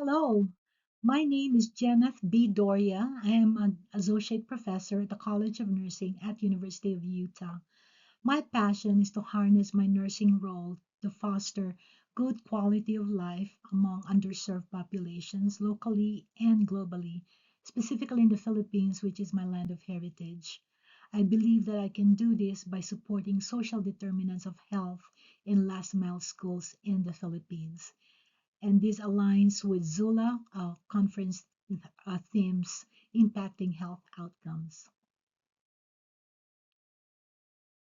Hello, my name is Jeneth B. Doria. I am an associate professor at the College of Nursing at University of Utah. My passion is to harness my nursing role to foster good quality of life among underserved populations locally and globally, specifically in the Philippines, which is my land of heritage. I believe that I can do this by supporting social determinants of health in last mile schools in the Philippines, and this aligns with Zula conference themes impacting health outcomes.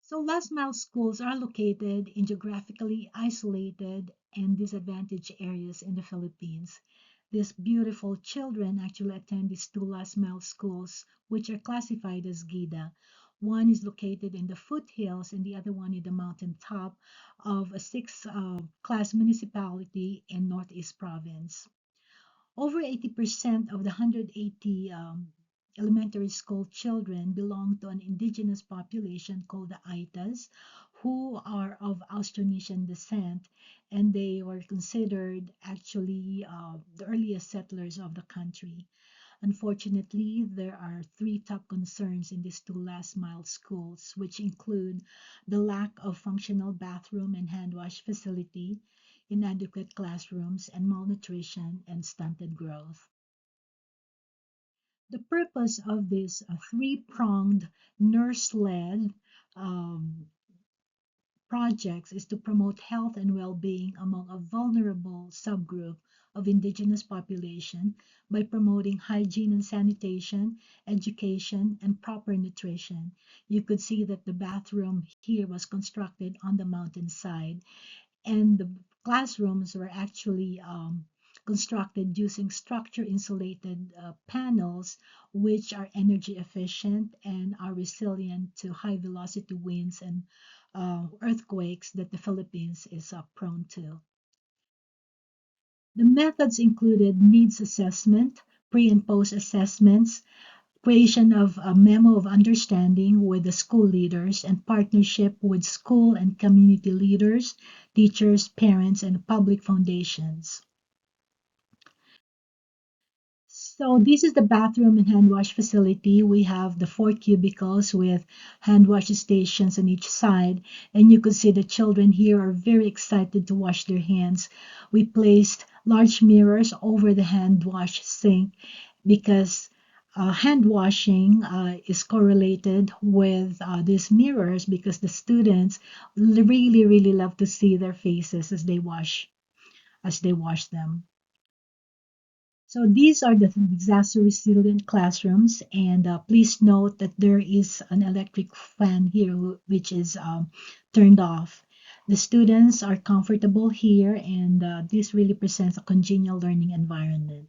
So last mile schools are located in geographically isolated and disadvantaged areas in the Philippines. These beautiful children actually attend these two last mile schools, which are classified as GIDA. One is located in the foothills and the other one in the mountain top of a six class municipality in Northeast Province. Over 80% of the 180 elementary school children belong to an indigenous population called the Aitas, who are of Austronesian descent, and they were considered actually the earliest settlers of the country. Unfortunately, there are three top concerns in these two last mile schools, which include the lack of functional bathroom and hand wash facility, inadequate classrooms, and malnutrition and stunted growth. The purpose of this three-pronged nurse-led um, projects is to promote health and well-being among a vulnerable subgroup of indigenous population by promoting hygiene and sanitation, education, and proper nutrition. You could see that the bathroom here was constructed on the mountainside, and the classrooms were actually constructed using structure insulated panels, which are energy efficient and are resilient to high velocity winds and earthquakes that the Philippines is prone to. The methods included needs assessment, pre and post assessments, creation of a memo of understanding with the school leaders, and partnership with school and community leaders, teachers, parents, and public foundations. So this is the bathroom and hand wash facility. We have the four cubicles with hand wash stations on each side, and you could see the children here are very excited to wash their hands. We placed large mirrors over the hand wash sink because hand washing is correlated with these mirrors because the students really love to see their faces as they wash them. So these are the disaster resilient classrooms, and please note that there is an electric fan here which is turned off. The students are comfortable here, and this really presents a congenial learning environment.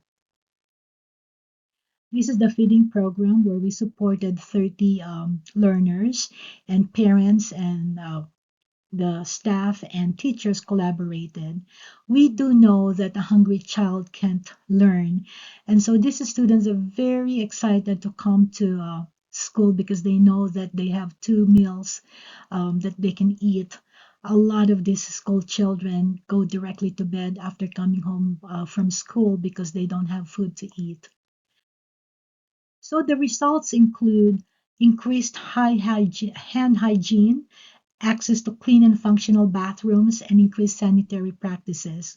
This is the feeding program where we supported 30 learners, and parents and the staff and teachers collaborated. We do know that a hungry child can't learn. And so these students are very excited to come to school because they know that they have two meals that they can eat. A lot of these school children go directly to bed after coming home from school because they don't have food to eat. So the results include increased hand hygiene, access to clean and functional bathrooms, and increased sanitary practices.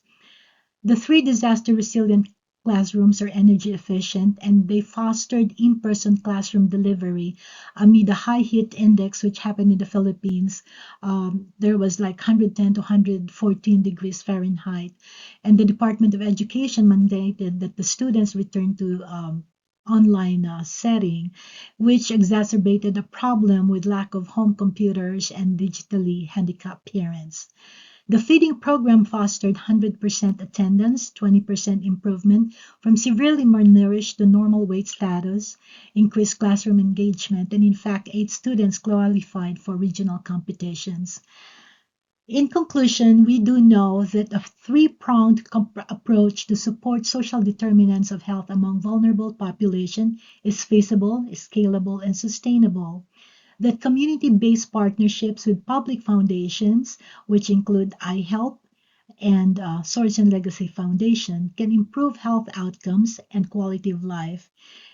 The three disaster resilient classrooms are energy efficient, and they fostered in person classroom delivery amid a high heat index, which happened in the Philippines. There was like 110 to 114 degrees Fahrenheit, and the Department of Education mandated that the students return to online setting, which exacerbated a problem with lack of home computers and digitally handicapped parents. The feeding program fostered 100% attendance, 20% improvement from severely malnourished to normal weight status, increased classroom engagement, and in fact, 8 students qualified for regional competitions. In conclusion, we do know that a three-pronged approach to support social determinants of health among vulnerable population is feasible, is scalable, and sustainable. That community-based partnerships with public foundations, which include iHelp, and Sorensen Legacy Foundation can improve health outcomes and quality of life.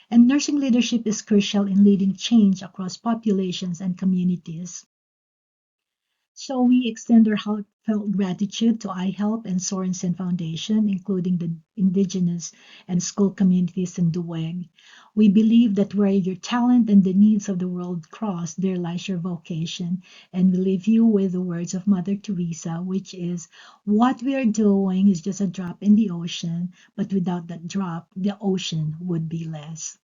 And nursing leadership is crucial in leading change across populations and communities. So we extend our heartfelt gratitude to iHelp and Sorensen Foundation, including the indigenous and school communities in Duweg. We believe that where your talent and the needs of the world cross, there lies your vocation. And we leave you with the words of Mother Teresa, which is, what we are doing is just a drop in the ocean, but without that drop, the ocean would be less.